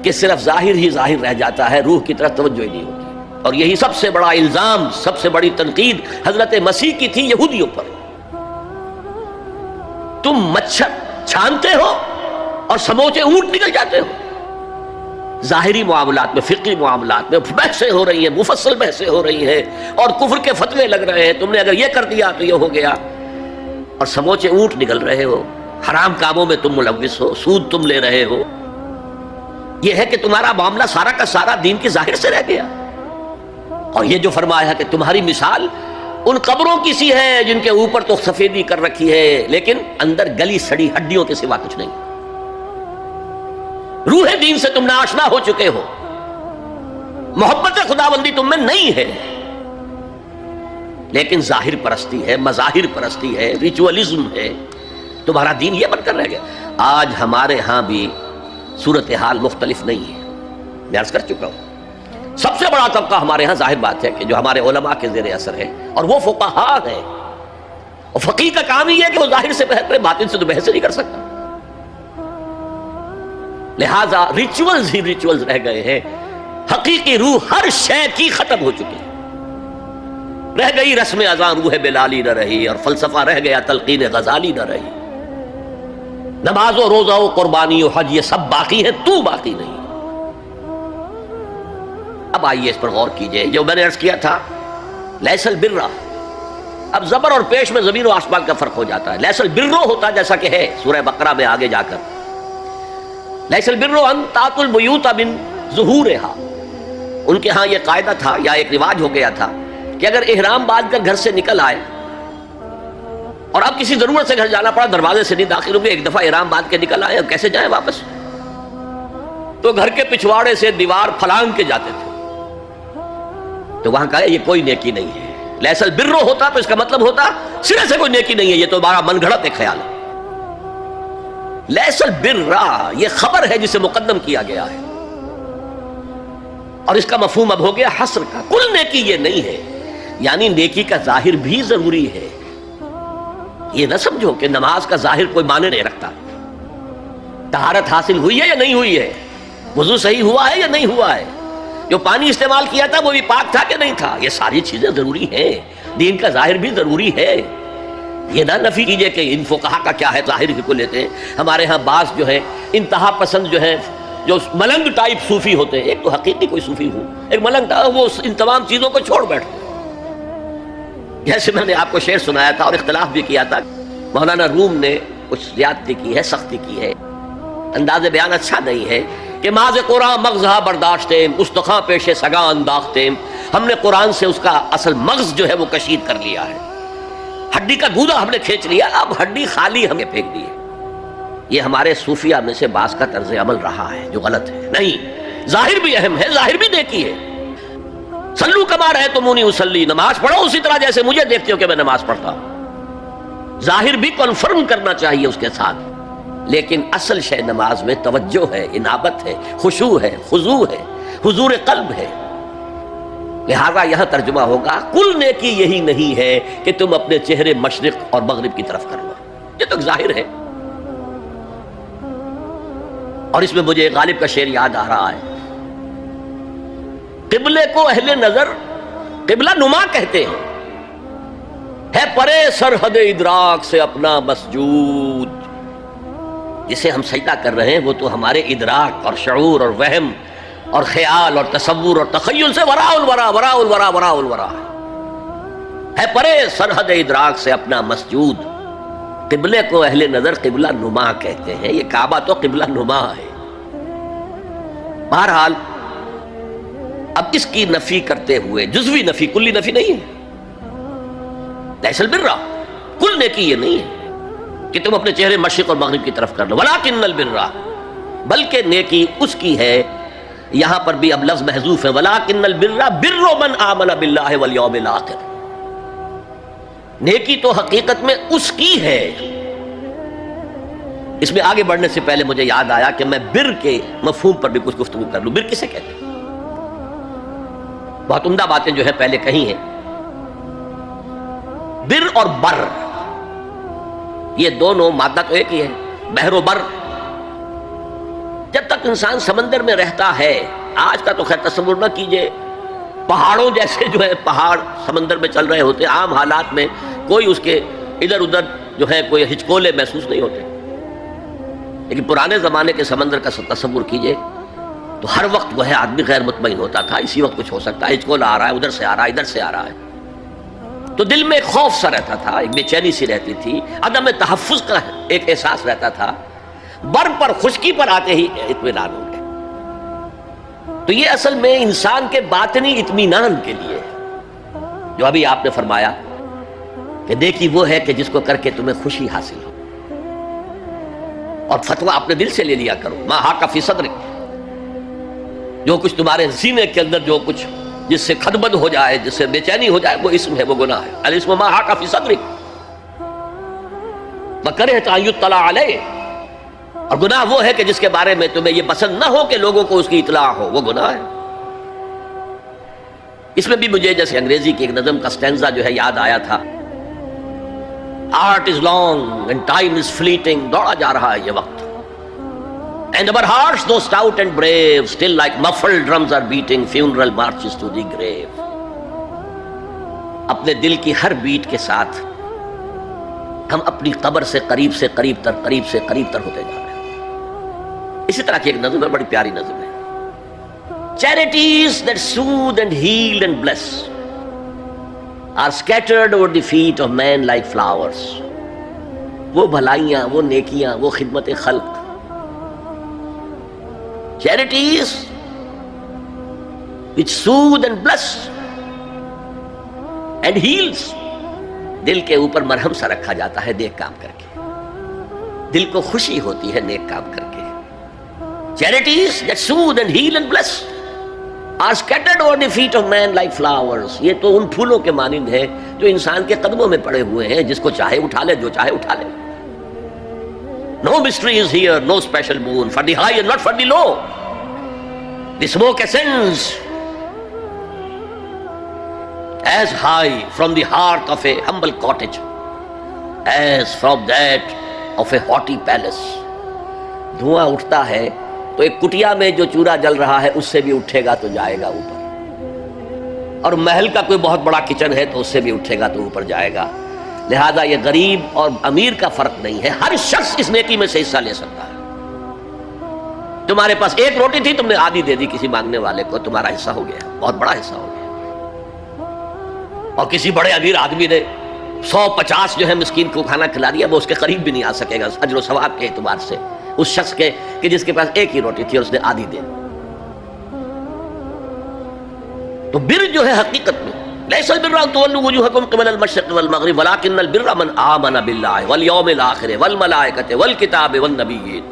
A: کہ صرف ظاہر ہی ظاہر رہ جاتا ہے، روح کی طرف توجہ ہی نہیں ہوتی۔ اور یہی سب سے بڑا الزام، سب سے بڑی تنقید حضرت مسیح کی تھی یہودیوں پر۔ تم مچھر چھانتے ہو اور سموچے اونٹ نکل جاتے ہو۔ ظاہری معاملات میں، فقہی معاملات میں بحثیں ہو رہی ہیں، مفصل بحثیں ہو رہی ہیں، اور کفر کے فتوے لگ رہے ہیں، تم نے اگر یہ کر دیا تو یہ ہو گیا، اور سموچے اونٹ نکل رہے ہو، حرام کاموں میں تم ملوث ہو، سود تم لے رہے ہو، یہ ہے کہ تمہارا معاملہ سارا کا سارا دین کی ظاہر سے رہ گیا. اور یہ جو فرمایا ہے کہ تمہاری مثال ان قبروں کی سی ہے جن کے اوپر تو سفیدی کر رکھی ہے لیکن اندر گلی سڑی ہڈیوں کے سوا کچھ نہیں. روح دین سے تم ناآشنا ہو چکے ہو، محبت خداوندی تم میں نہیں ہے، لیکن ظاہر پرستی ہے، مظاہر پرستی ہے، ریچولزم ہے. تمہارا دین یہ بن کر رہ گیا. آج ہمارے ہاں بھی صورتحال مختلف نہیں ہے. میں عرض کر چکا ہوں سب سے بڑا طبقہ ہمارے ہاں ظاہر بات ہے کہ جو ہمارے علماء کے زیر اثر ہے اور وہ فقہاء ہیں. اور فقیہ کا کام ہی ہے کہ وہ ظاہر سے بحث کرے، باطن سے تو بحث نہیں کر سکتا. لہذا ریچولز ہی ریچولز رہ گئے ہیں. حقیقی روح ہر شے کی ختم ہو چکی ہے. رہ گئی رسم اذان روح بلالی نہ رہی، اور فلسفہ رہ گیا تلقین غزالی نہ رہی. نماز و روزہ و قربانی و حج یہ سب باقی ہے، تو باقی نہیں. اب آئیے اس پر غور کیجئے. جو میں نے عرض کیا تھا لیس البر، اب زبر اور پیش میں زمین و آسمان کا فرق ہو جاتا ہے. لیس البر ہوتا جیسا کہ ہے سورہ بقرہ میں آگے جا کر، لیس البر ان تاتوا البیوت من ظہورھا. ان کے ہاں یہ قاعدہ تھا یا ایک رواج ہو گیا تھا کہ اگر احرام باندھ کر گھر سے نکل آئے اور اب کسی ضرورت سے گھر جانا پڑا، دروازے سے نہیں داخل ہوں گے، ایک دفعہ احرام باندھ کے نکل آئے، اب کیسے جائیں واپس؟ تو گھر کے پچھواڑے سے دیوار پھلانگ کے جاتے تھے. تو وہاں کہا یہ کوئی نیکی نہیں ہے. لیس البر ہوتا تو اس کا مطلب ہوتا سرے سے کوئی نیکی نہیں ہے، یہ تو بڑا من گھڑت ایک خیال ہے. لیس البر یہ خبر ہے جسے مقدم کیا گیا ہے، اور اس کا مفہوم اب ہو گیا حصر کا. کل نیکی یہ نہیں ہے، یعنی نیکی کا ظاہر بھی ضروری ہے. یہ نہ سمجھو کہ نماز کا ظاہر کوئی معنی نہیں رکھتا. طہارت حاصل ہوئی ہے یا نہیں ہوئی ہے، وضو صحیح ہوا ہے یا نہیں ہوا ہے، جو پانی استعمال کیا تھا وہ بھی پاک تھا کہ نہیں تھا، یہ ساری چیزیں ضروری ہیں. دین کا ظاہر بھی ضروری ہے. یہ نہ نفی کیجئے کہ ان فقہا کا کیا ہے، ظاہر کو لیتے ہیں. ہمارے ہاں بعض جو ہے انتہا پسند جو ہے، جو ملنگ ٹائپ صوفی ہوتے ہیں، ایک تو حقیقی کوئی صوفی ہو، ایک ملنگ وہ ان تمام چیزوں کو چھوڑ بیٹھتے ہیں. جیسے میں نے آپ کو شعر سنایا تھا اور اختلاف بھی کیا تھا، مولانا روم نے کچھ زیادتی کی ہے، سختی کی ہے، انداز بیان اچھا نہیں ہے کہ ماز قرآن مغزہ برداشتیں استخاں پیش سگاں انداختیں. ہم نے قرآن سے اس کا اصل مغز جو ہے وہ کشید کر لیا ہے، ہڈی کا گودا ہم نے کھینچ لیا، اب ہڈی خالی ہمیں پھینک دی ہے. یہ ہمارے صوفیہ میں سے بعض کا طرز عمل رہا ہے جو غلط ہے. نہیں، ظاہر بھی اہم ہے، ظاہر بھی نیکی ہے. صلو کما رأیتمونی اصلی، نماز پڑھو اسی طرح جیسے مجھے دیکھتے ہو کہ میں نماز پڑھتا ہوں. ظاہر بھی کنفرم کرنا چاہیے اس کے ساتھ، لیکن اصل شے نماز میں توجہ ہے، انابت ہے، خشوع ہے، خضوع ہے، حضور قلب ہے. لہذا یہاں ترجمہ ہوگا کل نیکی یہی نہیں ہے کہ تم اپنے چہرے مشرق اور مغرب کی طرف کر لو. یہ تو ظاہر ہے. اور اس میں مجھے غالب کا شعر یاد آ رہا ہے، قبلے کو اہل نظر قبلہ نما کہتے ہیں، ہے پرے سرحد ادراک سے اپنا مسجود. جسے ہم سجدہ کر رہے ہیں وہ تو ہمارے ادراک اور شعور اور وہم اور خیال اور تصور اور تخیل سے وراء الورا وراء الورا وراء الورا ہے پرے سرحد ادراک سے اپنا مسجود. قبلے کو اہل نظر قبلہ نما کہتے ہیں. یہ کعبہ تو قبلہ نما ہے. بہرحال اب اس کی نفی کرتے ہوئے، جزوی نفی، کلی نفی نہیں ہے. لیس البر، کل نیکی یہ نہیں ہے کہ تم اپنے چہرے مشرق اور مغرب کی طرف کر لو. ولکن البر، بلکہ نیکی اس کی ہے. یہاں پر بھی اب لفظ محذوف ہے، ولکن البر بر من آمن باللہ والیوم الآخر. نیکی تو حقیقت میں اس کی ہے. اس میں آگے بڑھنے سے پہلے مجھے یاد آیا کہ میں بر کے مفہوم پر بھی کچھ گفتگو کر لوں. بر کسے کہتے ہیں؟ بہت عمدہ باتیں جو ہے پہلے کہی ہیں. بر اور بر یہ دونوں مادہ تو ایک ہی ہے، بحر و بر. جب تک انسان سمندر میں رہتا ہے، آج کا تو خیر تصور نہ کیجئے، پہاڑوں جیسے جو ہے پہاڑ سمندر میں چل رہے ہوتے، عام حالات میں کوئی اس کے ادھر ادھر جو ہے کوئی ہچکولے محسوس نہیں ہوتے. لیکن پرانے زمانے کے سمندر کا تصور کیجئے تو ہر وقت وہ ہے آدمی غیر مطمئن ہوتا تھا، اسی وقت کچھ ہو سکتا ہے، ہچکولا آ رہا ہے، ادھر سے آ رہا ہے، ادھر سے آ رہا ہے. تو دل میں ایک خوف سا رہتا تھا، ایک بے چینی سی رہتی تھی، عدم تحفظ کا ایک احساس رہتا تھا. بر پر، خشکی پر آتے ہی اطمینان ہو گئے. تو یہ اصل میں انسان کے باطنی اطمینان کے لیے جو ابھی آپ نے فرمایا کہ نیکی وہ ہے کہ جس کو کر کے تمہیں خوشی حاصل ہو، اور فتویٰ اپنے دل سے لے لیا کرو، ما حاک فی صدرک، جو کچھ تمہارے سینے کے اندر جو کچھ جس سے خدبد ہو جائے، جس سے بے چینی ہو جائے، وہ اسم ہے، وہ گناہ ہے۔ الاسم ما حاک فی صدرک وکرہت ان یطلع علیہ، اور گناہ وہ ہے کہ جس کے بارے میں تمہیں یہ پسند نہ ہو کہ لوگوں کو اس کی اطلاع ہو، وہ گناہ ہے۔ اس میں بھی مجھے جیسے انگریزی کی ایک نظم کا سٹینزا جو ہے یاد آیا تھا، art is long and time is fleeting, دوڑا جا رہا ہے یہ وقت، and our hearts though stout and brave still like muffled drums are beating funeral marches to the grave۔ اپنے دل کی ہر بیٹ کے ساتھ ہم اپنی قبر سے قریب سے قریب تر، قریب سے قریب تر ہوتے جا رہے ہیں۔ اسی طرح کی ایک نظم ہے، بڑی پیاری نظم ہے، Charities that soothe and heal and bless are scattered over the feet of men like flowers۔ وہ بھلائیاں، وہ نیکیاں، وہ خدمت خلق، charities which soothe and bless and heals، دل کے اوپر مرہم سا رکھا جاتا ہے نیک کام کر کے، دل کو خوشی ہوتی ہے نیک کام کر کے۔ Charities that soothe and heal and bless are scattered over the feet of men like flowers۔ یہ تو ان پھولوں کے مانند ہے جو انسان کے قدموں میں پڑے ہوئے ہیں، جس کو چاہے اٹھا لے، جو چاہے اٹھا لے۔ No mystery is here, no special boon for the high and not for the low۔ The smoke ascends as high from the hearth of a humble cottage as from that of a haughty palace۔ دھواں اٹھتا ہے تو ایک کٹیا میں جو چورا جل رہا ہے اس سے بھی اٹھے گا تو جائے گا اوپر، اور محل کا کوئی بہت بڑا کچن ہے تو اس سے بھی اٹھے گا تو اوپر جائے گا۔ لہذا یہ غریب اور امیر کا فرق نہیں ہے، ہر شخص اس نیکی میں سے حصہ لے سکتا ہے۔ تمہارے پاس ایک روٹی تھی، تم نے آدھی دے دی کسی مانگنے والے کو، تمہارا حصہ ہو گیا، بہت بڑا حصہ ہو گیا۔ اور کسی بڑے امیر آدمی نے 150 جو ہے مسکین کو کھانا کھلا دیا، وہ اس کے قریب بھی نہیں آ سکے گا اجر و ثواب کے اعتبار سے اس شخص کے کہ جس کے پاس ایک ہی روٹی تھی اور اس نے آدھی دے دی۔ تو بر جو ہے حقیقت میں لیس البر ان تولوا وجوهکم قبل المشرق والمغرب ولكن البر من آمن بالله واليوم الآخر والملائکۃ والکتاب والنبیین۔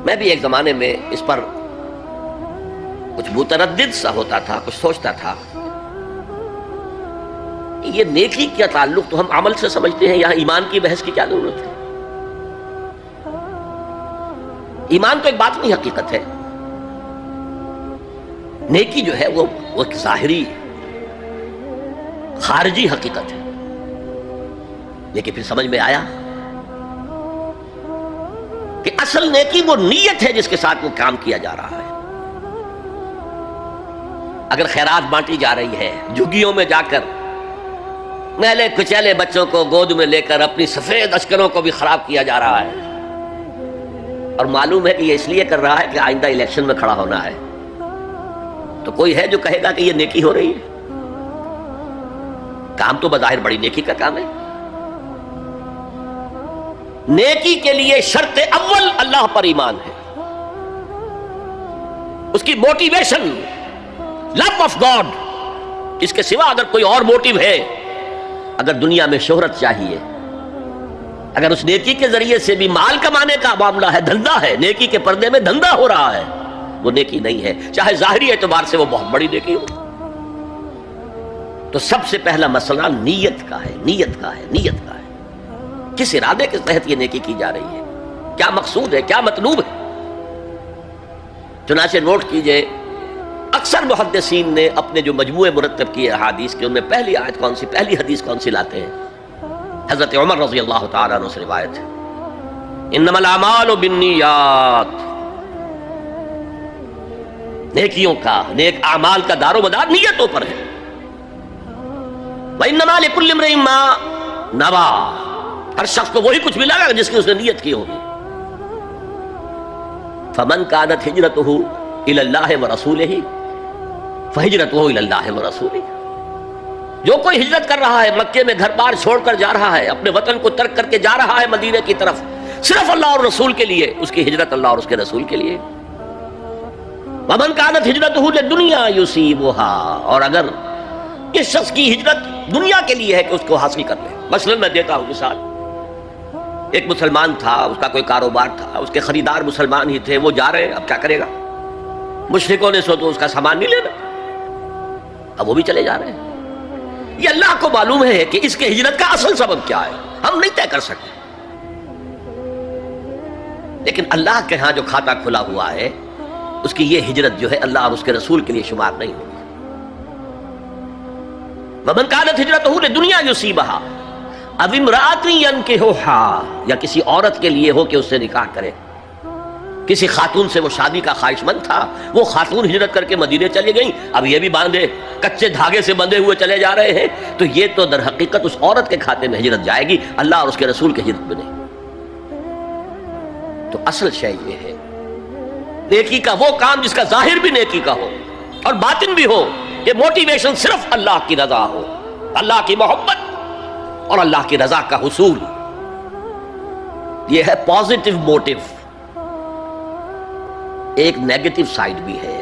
A: میں بھی ایک زمانے میں اس پر کچھ متردد سا ہوتا تھا، کچھ سوچتا تھا، یہ نیکی کا تعلق تو ہم عمل سے سمجھتے ہیں، یہاں ایمان کی بحث کی کیا ضرورت ہے؟ ایمان تو ایک باطنی حقیقت ہے، نیکی جو ہے وہ ایک ظاہری خارجی حقیقت ہے۔ لیکن پھر سمجھ میں آیا کہ اصل نیکی وہ نیت ہے جس کے ساتھ وہ کام کیا جا رہا ہے۔ اگر خیرات بانٹی جا رہی ہے، جھگیوں میں جا کر میلے کچیلے بچوں کو گود میں لے کر اپنی سفید اشکروں کو بھی خراب کیا جا رہا ہے، اور معلوم ہے کہ یہ اس لیے کر رہا ہے کہ آئندہ الیکشن میں کھڑا ہونا ہے، تو کوئی ہے جو کہے گا کہ یہ نیکی ہو رہی ہے؟ کام تو بظاہر بڑی نیکی کا کام ہے۔ نیکی کے لیے شرط اول اللہ پر ایمان ہے، اس کی موٹیویشن لو آف گاڈ، اس کے سوا اگر کوئی اور موٹیو ہے، اگر دنیا میں شہرت چاہیے، اگر اس نیکی کے ذریعے سے بھی مال کمانے کا معاملہ ہے، دھندا ہے، نیکی کے پردے میں دھندا ہو رہا ہے، وہ نیکی نہیں ہے، چاہے ظاہری اعتبار سے وہ بہت بڑی نیکی ہو۔ تو سب سے پہلا مسئلہ نیت کا ہے، نیت کا ہے، نیت کا ہے، کس ارادے کے تحت یہ نیکی کی جا رہی ہے، کیا مقصود ہے، کیا مطلوب ہے۔ چنانچہ نوٹ کیجئے، اکثر محدثین نے اپنے جو مجموعے مرتب کیے احادیث کے، ان میں پہلی آیت کون سی، پہلی حدیث کون سی لاتے ہیں؟ حضرت عمر رضی اللہ تعالیٰ عنہ سے روایت ہے، انما الاعمال بالنیات، نیکیوں کا، نیک اعمال کا دار و مدار نیتوں پر ہے۔ وانما لکل امرئ ما نوی، ہر شخص کو وہی کچھ ملے گا جس کی اس نے نیت کی ہوگی۔ فمن کانت ہجرتہ الی اللہ ورسولہ فہجرتہ الی اللہ ورسولہ، جو کوئی ہجرت کر رہا ہے، مکے میں گھر بار چھوڑ کر جا رہا ہے، اپنے وطن کو ترک کر کے جا رہا ہے مدینے کی طرف، صرف اللہ اور رسول کے لیے، اس کی ہجرت اللہ اور اس کے رسول کے لیے۔ ومن كانت هجرته للدنيا يصيبها، اور اگر اس شخص کی ہجرت دنیا کے لیے ہے کہ اس کو حاصل کر لے. مثلا میں دیتا ہوں مثال، ایک مسلمان تھا، اس کا کوئی کاروبار تھا، اس کے خریدار مسلمان ہی تھے، وہ جا رہے ہیں، اب کیا کرے گا؟ مشرکوں نے سو تو اس کا سامان نہیں لینا، اب وہ بھی چلے جا رہے ہیں. یہ اللہ کو معلوم ہے کہ اس کے ہجرت کا اصل سبب کیا ہے، ہم نہیں طے کر سکتے، لیکن اللہ کے ہاں جو کھاتا کھلا ہوا ہے اس کی یہ ہجرت جو ہے اللہ اور اس کے رسول کے لیے شمار نہیں ہوگی. ومن كانت هجرته لدنيا يصيبها او امرأة ينكحها، یا کسی عورت کے لیے ہو کہ اس سے نکاح کرے. کسی خاتون سے وہ شادی کا خواہش مند تھا، وہ خاتون ہجرت کر کے مدینے چلی گئیں، اب یہ بھی باندھے کچے دھاگے سے بندھے ہوئے چلے جا رہے ہیں، تو یہ تو در حقیقت اس عورت کے کھاتے میں ہجرت جائے گی، اللہ اور اس کے رسول کی ہجرت میں نہیں. تو اصل شے یہ ہے نیکی کا وہ کام جس کا ظاہر بھی نیکی کا ہو اور باطن بھی ہو، کہ موٹیویشن صرف اللہ کی رضا ہو، اللہ کی محبت اور اللہ کی رضا کا حصول. یہ ہے پازیٹو موٹیو. ایک نیگیٹو سائیڈ بھی ہے.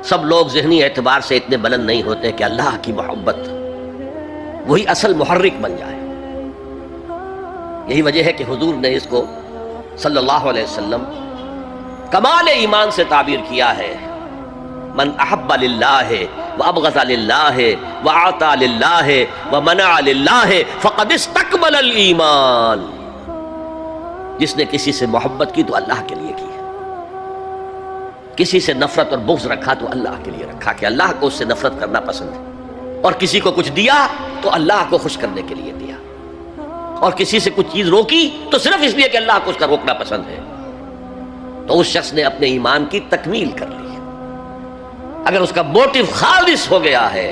A: سب لوگ ذہنی اعتبار سے اتنے بلند نہیں ہوتے کہ اللہ کی محبت وہی اصل محرک بن جائے. یہی وجہ ہے کہ حضور نے اس کو صلی اللہ علیہ وسلم کمال ایمان سے تعبیر کیا ہے. من احب للہ وابغض للہ واعطى للہ ومنع للہ فقد استکمل الایمان. جس نے کسی سے محبت کی تو اللہ کے لیے کی ہے، کسی سے نفرت اور بغض رکھا تو اللہ کے لیے رکھا، کہ اللہ کو اس سے نفرت کرنا پسند ہے، اور کسی کو کچھ دیا تو اللہ کو خوش کرنے کے لیے دیا، اور کسی سے کچھ چیز روکی تو صرف اس لیے کہ اللہ کو اس کا روکنا پسند ہے. تو اس شخص نے اپنے ایمان کی تکمیل کر لی. اگر اس کا موٹیو خالص ہو گیا ہے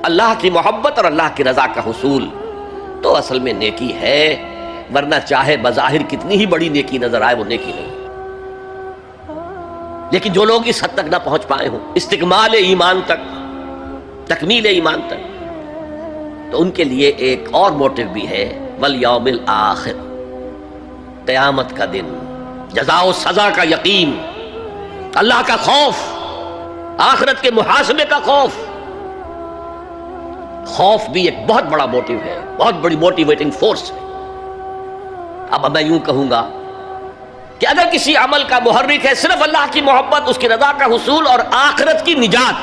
A: اللہ کی محبت اور اللہ کی رضا کا حصول، تو اصل میں نیکی ہے، ورنہ چاہے بظاہر کتنی ہی بڑی نیکی نظر آئے وہ نیکی نہیں. لیکن جو لوگ اس حد تک نہ پہنچ پائے ہوں، استکمال ایمان تک، تکمیل ایمان تک، تو ان کے لیے ایک اور موٹیو بھی ہے، والیوم الآخر، قیامت کا دن، جزا و سزا کا یقین، اللہ کا خوف، آخرت کے محاسبے کا خوف. خوف بھی ایک بہت بڑا موٹیو ہے، بہت بڑی موٹیویٹنگ فورس ہے. اب میں یوں کہوں گا کہ اگر کسی عمل کا محرک ہے صرف اللہ کی محبت، اس کی رضا کا حصول اور آخرت کی نجات،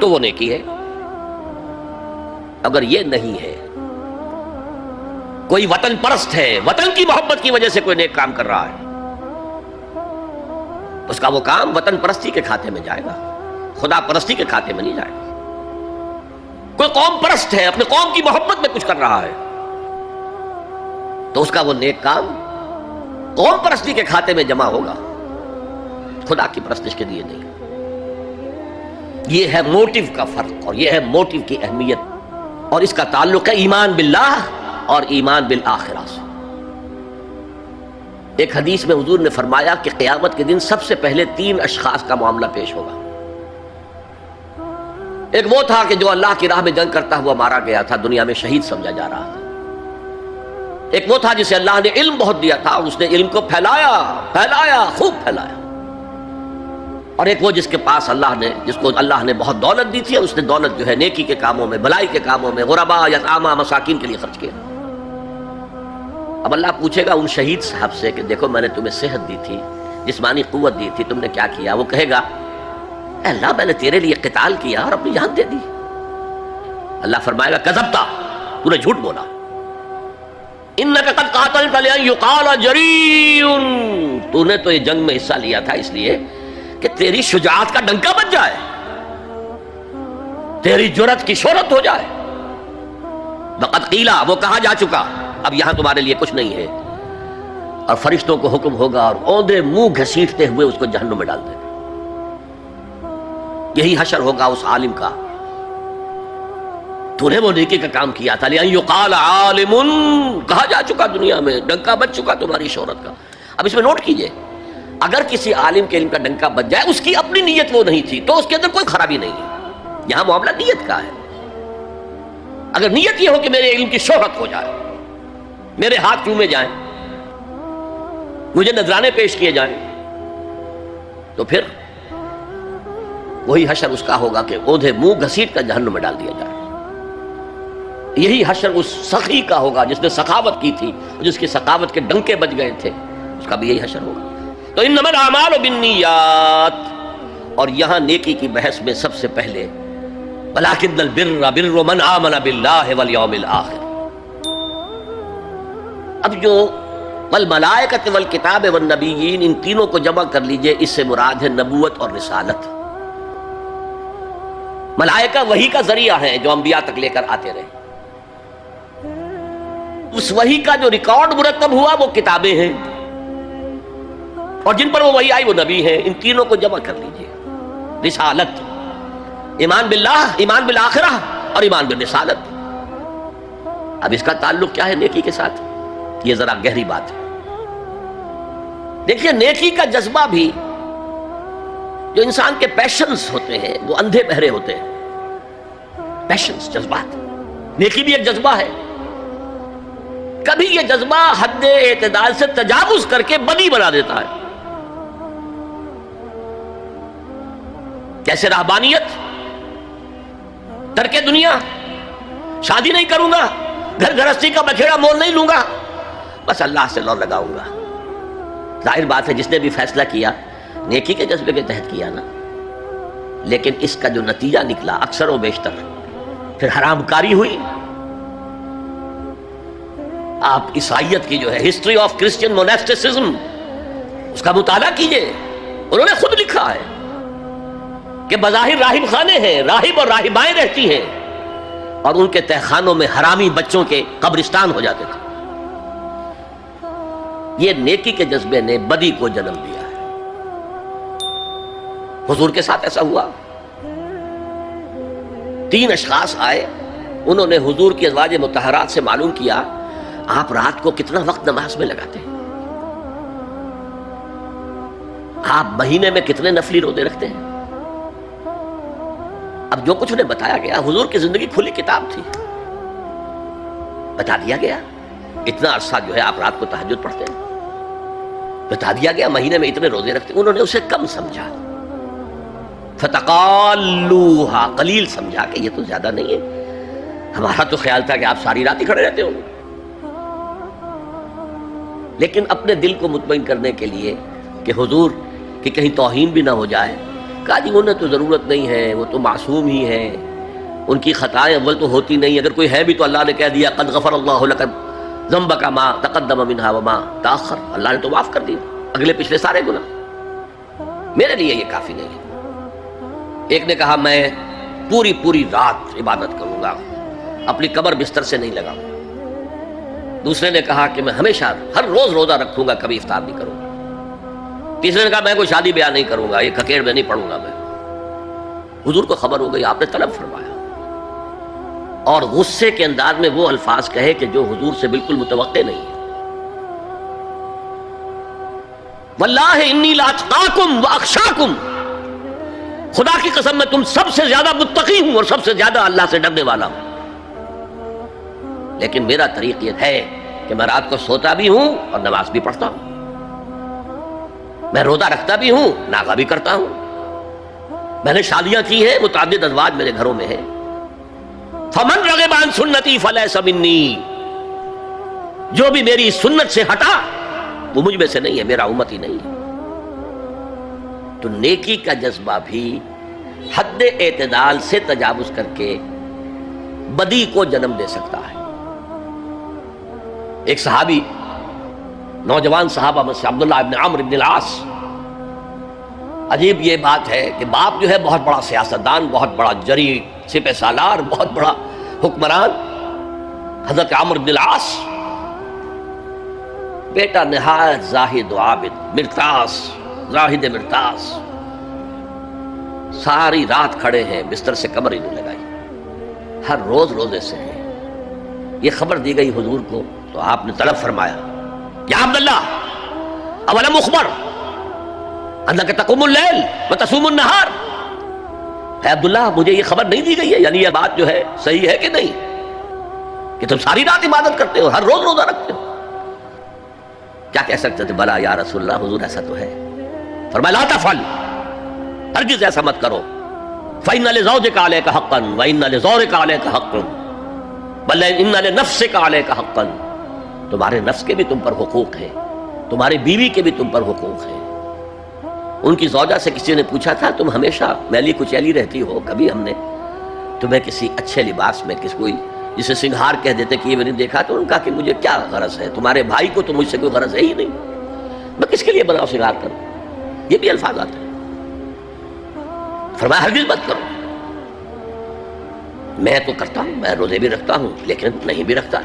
A: تو وہ نیکی ہے. اگر یہ نہیں ہے، کوئی وطن پرست ہے، وطن کی محبت کی وجہ سے کوئی نیک کام کر رہا ہے، اس کا وہ کام وطن پرستی کے کھاتے میں جائے گا، خدا پرستی کے کھاتے میں نہیں جائے گا. کوئی قوم پرست ہے، اپنے قوم کی محبت میں کچھ کر رہا ہے، تو اس کا وہ نیک کام قوم پرستی کے کھاتے میں جمع ہوگا، خدا کی پرستش کے لیے نہیں. یہ ہے موٹیو کا فرق، اور یہ ہے موٹیو کی اہمیت، اور اس کا تعلق ہے ایمان باللہ اور ایمان بالآخرہ سے. ایک حدیث میں حضور نے فرمایا کہ قیامت کے دن سب سے پہلے 3 اشخاص کا معاملہ پیش ہوگا. ایک وہ تھا کہ جو اللہ کی راہ میں جنگ کرتا ہوا مارا گیا تھا، دنیا میں شہید سمجھا جا رہا تھا. ایک وہ تھا جسے اللہ نے علم بہت دیا تھا اور اس نے علم کو پھیلایا، خوب پھیلایا. اور ایک وہ جس کے پاس جس کو اللہ نے بہت دولت دی تھی، اور اس نے دولت جو ہے نیکی کے کاموں میں، بھلائی کے کاموں میں، غرباء، یتامى، مساکین کے لیے خرچ کیا. اب اللہ پوچھے گا ان شہید صاحب سے کہ دیکھو میں نے تمہیں صحت دی تھی، جسمانی قوت دی تھی، تم نے کیا کیا؟ وہ کہے گا اے اللہ میں نے تیرے لیے قتال کیا اور اپنی جان دے دی. اللہ فرمائے گا کذبتا، تو نے جھوٹ بولا. انک قد قاتلت لأن یقال جریء، تو نے تو یہ جنگ میں حصہ لیا تھا اس لیے کہ تیری شجاعت کا ڈنکا بج جائے، تیری جرأت کی شہرت ہو جائے. وقد قیلا، وہ کہا جا چکا، اب یہاں تمہارے لیے کچھ نہیں ہے. اور فرشتوں کو حکم ہوگا اور اوندے منہ گھسیٹتے ہوئے اس کو جہنم میں ڈال دیں. یہی حشر ہوگا اس عالم کا، تو نے وہ نیکی کا کام کیا تھا. لأن یقال عالم، کہا جا چکا، دنیا میں ڈنکا بج چکا تمہاری شہرت کا. اب اس میں نوٹ کیجئے، اگر کسی عالم کے علم کا ڈنکا بج جائے، اس کی اپنی نیت وہ نہیں تھی، تو اس کے اندر کوئی خرابی نہیں ہے. یہاں معاملہ نیت کا ہے. اگر نیت یہ ہو کہ میرے علم کی شہرت ہو جائے، میرے ہاتھ چومے جائیں، مجھے نذرانے پیش کیے جائیں، تو پھر وہی حشر اس کا ہوگا کہ اوندھے منہ گھسیٹ کر جہنم میں ڈال دیا جائے. یہی حشر اس سخی کا ہوگا جس نے سخاوت کی تھی، جس کی سخاوت کے ڈنکے بج گئے تھے، اس کا بھی یہی حشر ہوگا. تو انما الاعمال بالنیات، اور یہاں نیکی کی بحث میں سب سے پہلے ولکن البر بر من آمن باللہ والیوم الآخر. اب جو والملائکۃ والکتاب والنبیین، ان تینوں کو جمع کر لیجئے، اس سے مراد ہے نبوت اور رسالت. ملائکہ وحی کا ذریعہ ہیں جو انبیاء تک لے کر آتے رہے. اس وحی کا جو ریکارڈ مرتب ہوا وہ کتابیں ہیں، اور جن پر وہ وحی آئی وہ نبی ہیں. ان تینوں کو جمع کر لیجئے. رسالت، ایمان باللہ، ایمان بالآخرہ، اور ایمان بالرسالت. اب اس کا تعلق کیا ہے نیکی کے ساتھ؟ یہ ذرا گہری بات ہے. دیکھیے نیکی کا جذبہ بھی، جو انسان کے پیشنز ہوتے ہیں وہ اندھے بہرے ہوتے ہیں. پیشنز، جذبات. نیکی بھی ایک جذبہ ہے. کبھی یہ جذبہ حد اعتدال سے تجاوز کر کے بدی بنا دیتا ہے. کیسے؟ رہبانیت، ترک دنیا، شادی نہیں کروں گا، گھر گھرستی کا بکھیڑا مول نہیں لوں گا، بس اللہ سے لو لگاؤں گا. ظاہر بات ہے جس نے بھی فیصلہ کیا نیکی کے جذبے کے تحت کیا نا، لیکن اس کا جو نتیجہ نکلا اکثر و بیشتر پھر حرام کاری ہوئی. آپ عیسائیت کی جو ہے ہسٹری آف کرسچین موناسٹسزم، اس کا مطالعہ کیجئے. انہوں نے خود لکھا ہے کہ بظاہر راہب خانے ہیں، راہب اور راہبائیں رہتی ہیں، اور ان کے تہخانوں میں حرامی بچوں کے قبرستان ہو جاتے تھے. یہ نیکی کے جذبے نے بدی کو جنم دیا ہے. حضور کے ساتھ ایسا ہوا. 3 اشخاص آئے، انہوں نے حضور کی ازواج مطہرات سے معلوم کیا آپ رات کو کتنا وقت نماز میں لگاتے ہیں، آپ مہینے میں کتنے نفلی روزے رکھتے ہیں. اب جو کچھ انہیں بتایا گیا، حضور کی زندگی کھلی کتاب تھی، بتا دیا گیا اتنا عرصہ جو ہے آپ رات کو تہجد پڑھتے ہیں، بتا دیا گیا مہینے میں اتنے روزے رکھتے ہیں. انہوں نے اسے کم سمجھا، فتقالوہا، قلیل سمجھا کہ یہ تو زیادہ نہیں ہے، ہمارا تو خیال تھا کہ آپ ساری رات ہی کھڑے رہتے ہوں. لیکن اپنے دل کو مطمئن کرنے کے لیے کہ حضور کی کہیں توہین بھی نہ ہو جائے، کہا جی انہیں تو ضرورت نہیں ہے، وہ تو معصوم ہی ہیں، ان کی خطائیں اول تو ہوتی نہیں، اگر کوئی ہے بھی تو اللہ نے کہہ دیا قد غفر اللہ لک ذنبک ما تقدم منہا وما تاخر، اللہ نے تو معاف کر دیا اگلے پچھلے سارے گناہ، میرے لیے یہ کافی نہیں ہے. ایک نے کہا میں پوری رات عبادت کروں گا، اپنی قبر بستر سے نہیں لگاؤں. دوسرے نے کہا کہ میں ہمیشہ ہر روز روزہ رکھوں گا، کبھی افطار نہیں کروں گا. تیسرے نے کہا میں کوئی شادی بیاہ نہیں کروں گا، یہ کھکیڑ میں نہیں پڑھوں گا میں. حضور کو خبر ہو گئی، آپ نے طلب فرمایا اور غصے کے انداز میں وہ الفاظ کہے کہ جو حضور سے بالکل متوقع نہیں ہے. واللہ انی لاتقاکم واخشاکم، خدا کی قسم میں تم سب سے زیادہ متقی ہوں اور سب سے زیادہ اللہ سے ڈرنے والا ہوں. لیکن میرا طریق یہ ہے کہ میں رات کو سوتا بھی ہوں اور نماز بھی پڑھتا ہوں، میں روزہ رکھتا بھی ہوں، ناغہ بھی کرتا ہوں، میں نے شادیاں کی ہیں، متعدد ازواج میرے گھروں میں ہیں. فمن رغب عن سنتی فلیس منی، جو بھی میری سنت سے ہٹا وہ مجھ میں سے نہیں ہے، میرا امت ہی نہیں ہے. تو نیکی کا جذبہ بھی حد اعتدال سے تجاوز کر کے بدی کو جنم دے سکتا ہے. ایک صحابی، نوجوان صحابہ میں سے عبداللہ ابن عمرو ابن العاص، عجیب یہ بات ہے کہ باپ جو ہے بہت بڑا سیاستدان، بہت بڑا جری سپہ سالار، بہت بڑا حکمران، حضرت عمرو بن العاص، بیٹا نہایت زاہد و عابد، مرتاس، زاہد مرتاس، ساری رات کھڑے ہیں، بستر سے کمر ہی نہیں لگائی، ہر روز روزے سے ہیں. یہ خبر دی گئی حضور کو تو آپ نے طلب فرمایا یا عبداللہ اولم اخبر انک تقوم اللیل وتصوم النہار، اے عبداللہ مجھے یہ خبر نہیں دی گئی ہے، یعنی یہ بات جو ہے صحیح ہے کہ نہیں کہ تم ساری رات عبادت کرتے ہو، ہر روز روزہ رکھتے ہو؟ کیا کہہ سکتے تھے؟ بلا یا رسول اللہ، حضور ایسا تو ہے. فرمایا لا تفعل، ہرگز ایسا مت کرو. فَإِنَّ لِزَوْجِكَ عَلَيْكَ حَقًّا وَإِنَّ لِزَوْجِكَ عَلَيْكَ حَقًّا بل إِنَّ لِنَفْسِكَ عَلَيْكَ حَقًّا. تمہارے نفس کے بھی تم پر حقوق ہیں، تمہاری بیوی کے بھی تم پر حقوق ہیں. ان کی زوجہ سے کسی نے پوچھا تھا تم ہمیشہ میلی کچیلی رہتی ہو، کبھی ہم نے تمہیں کسی اچھے لباس میں کس کوئی جسے سنگھار کہہ دیتے کہ یہ میں نے دیکھا. تو ان کا کہ مجھے کیا غرض ہے، تمہارے بھائی کو تو مجھ سے کوئی غرض ہے ہی نہیں، میں کس کے لیے بناؤ سنگھار کروں. یہ بھی الفاظ آتے ہیں. فرمایا ہرگز مت کرو. میں تو کرتا ہوں، میں روزے بھی رکھتا ہوں لیکن نہیں بھی رکھتا،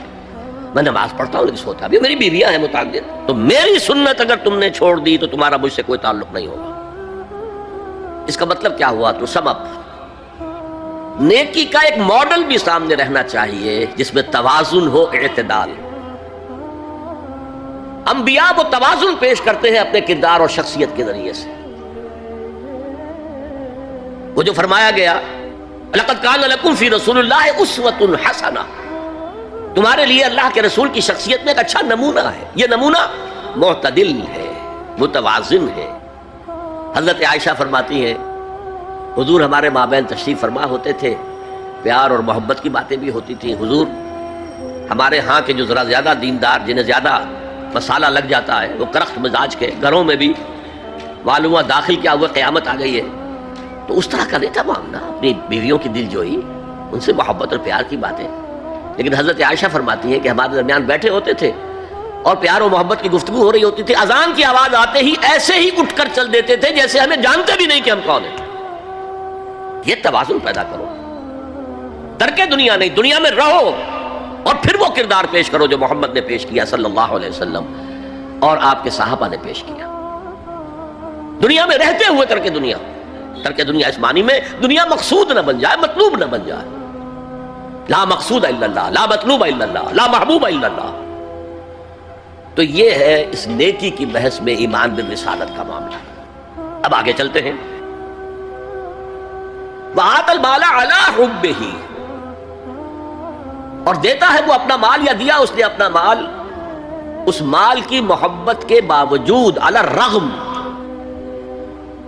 A: میں نماز پڑھتا ہوں لیکن سوتا بھی. میری بیویاں ہیں متعدد، تو میری سنت اگر تم نے چھوڑ دی تو تمہارا مجھ سے کوئی تعلق نہیں ہوگا. اس کا مطلب کیا ہوا؟ تو سم اپ. نیکی کا ایک ماڈل بھی سامنے رہنا چاہیے جس میں توازن ہو، اعتدال. انبیاء وہ توازن پیش کرتے ہیں اپنے کردار اور شخصیت کے ذریعے سے. وہ جو فرمایا گیا لَقَدْ كَانَ لَكُمْ فِي رَسُولِ اللَّهِ أُسْوَةٌ حَسَنَةٌ، تمہارے لیے اللہ کے رسول کی شخصیت میں ایک اچھا نمونہ ہے. یہ نمونہ معتدل ہے، متوازن ہے. حضرت عائشہ فرماتی ہیں حضور ہمارے مابین تشریف فرما ہوتے تھے، پیار اور محبت کی باتیں بھی ہوتی تھیں. حضور ہمارے ہاں کے جو ذرا زیادہ دیندار، جنہیں زیادہ مسالہ لگ جاتا ہے، وہ کرخت مزاج کے گھروں میں بھی معلوم ہوا داخل کیا ہوا قیامت آ گئی ہے. تو اس طرح کا نہیں تھا معاملہ، اپنی بیویوں کی دل جوئی، ان سے محبت اور پیار کی باتیں. لیکن حضرت عائشہ فرماتی ہیں کہ ہمارے درمیان بیٹھے ہوتے تھے اور پیار و محبت کی گفتگو ہو رہی ہوتی تھی، اذان کی آواز آتے ہی ایسے ہی اٹھ کر چل دیتے تھے جیسے ہمیں جانتے بھی نہیں کہ ہم کون ہیں. یہ توازن پیدا کرو. ترک دنیا نہیں، دنیا میں رہو اور پھر وہ کردار پیش کرو جو محمد نے پیش کیا صلی اللہ علیہ وسلم اور آپ کے صحابہ نے پیش کیا. دنیا میں رہتے ہوئے ترک دنیا. ترک دنیا اس معنی میں دنیا مقصود نہ بن جائے، مطلوب نہ بن جائے. لا مقصود الا اللہ، لا مطلوب الا اللہ، لا محبوب الا اللہ. تو یہ ہے اس نیکی کی بحث میں ایمان بالرسالت کا معاملہ. اب آگے چلتے ہیں. وَآتَ الْمَالَ عَلَىٰ حُبِّهِ، اور دیتا ہے وہ اپنا مال، یا دیا اس نے اپنا مال اس مال کی محبت کے باوجود، علی الرغم.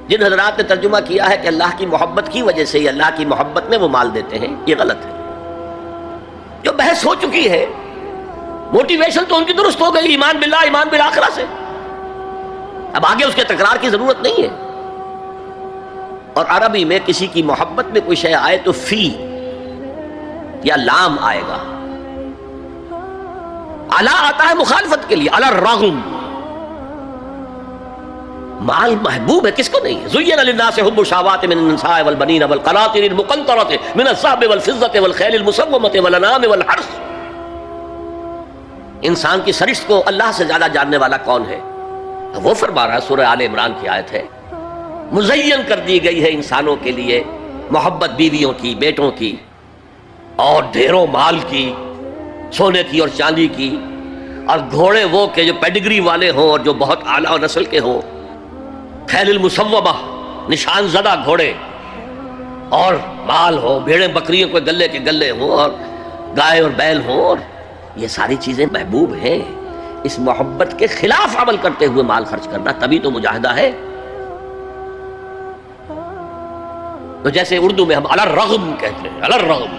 A: جن حضرات نے ترجمہ کیا ہے کہ اللہ کی محبت کی وجہ سے ہی اللہ کی محبت میں وہ مال دیتے ہیں، یہ غلط ہے. جو بحث ہو چکی ہے، موٹیویشن تو ان کی درست ہو گئی، ایمان باللہ، ایمان بالآخرہ سے. اب آگے اس کے تکرار کی ضرورت نہیں ہے. اور عربی میں کسی کی محبت میں کوئی شے آئے تو فی یا لام آئے گا. علی آتا ہے مخالفت کے لیے، علی الرغم. مال محبوب ہے، کس کو نہیں ہے؟ زُيِّنَ لِلنَّاسِ حُبُّ الشَّهَوَاتِ مِنَ النِّسَاءِ وَالْبَنِينَ وَالْقَنَاطِيرِ الْمُقَنطَرَةِ مِنَ الذَّهَبِ وَالْفِضَّةِ وَالْخَيْلِ الْمُسَوَّمَةِ وَالْأَنْعَامِ وَالْحَرْثِ. انسان کی سرشت کو اللہ سے زیادہ جاننے والا کون ہے؟ وہ فرما رہا ہے، سورہ آل عمران کی آیت ہے، مزین کر دی گئی ہے انسانوں کے لیے محبت بیویوں کی، بیٹوں کی، اور ڈھیروں مال کی، سونے کی اور چاندی کی، اور گھوڑے وہ کہ جو پیڈگری والے ہوں اور جو بہت اعلیٰ نسل کے ہوں، خیل المسومہ، نشان زدہ گھوڑے، اور مال ہو، بھیڑیں بکریوں کو گلے کے گلے ہوں، اور گائے اور بیل ہوں. اور یہ ساری چیزیں محبوب ہیں. اس محبت کے خلاف عمل کرتے ہوئے مال خرچ کرنا، تبھی تو مجاہدہ ہے. تو جیسے اردو میں ہم علی الرغم کہتے ہیں، علی الرغم،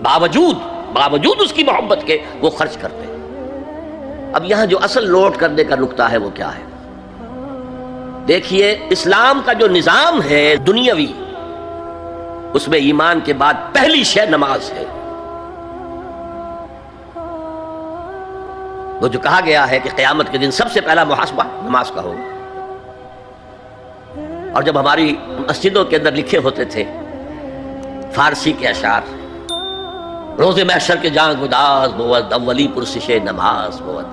A: باوجود اس کی محبت کے وہ خرچ کرتے ہیں. اب یہاں جو اصل نوٹ کرنے کا نقطہ ہے وہ کیا ہے؟ دیکھیے، اسلام کا جو نظام ہے دنیاوی، اس میں ایمان کے بعد پہلی شے نماز ہے. وہ جو کہا گیا ہے کہ قیامت کے دن سب سے پہلا محاسبہ نماز کا ہوگا. اور جب ہماری مسجدوں کے اندر لکھے ہوتے تھے فارسی کے اشعار، روز محشر کے جان گداز بود، اولی پرسش نماز بود،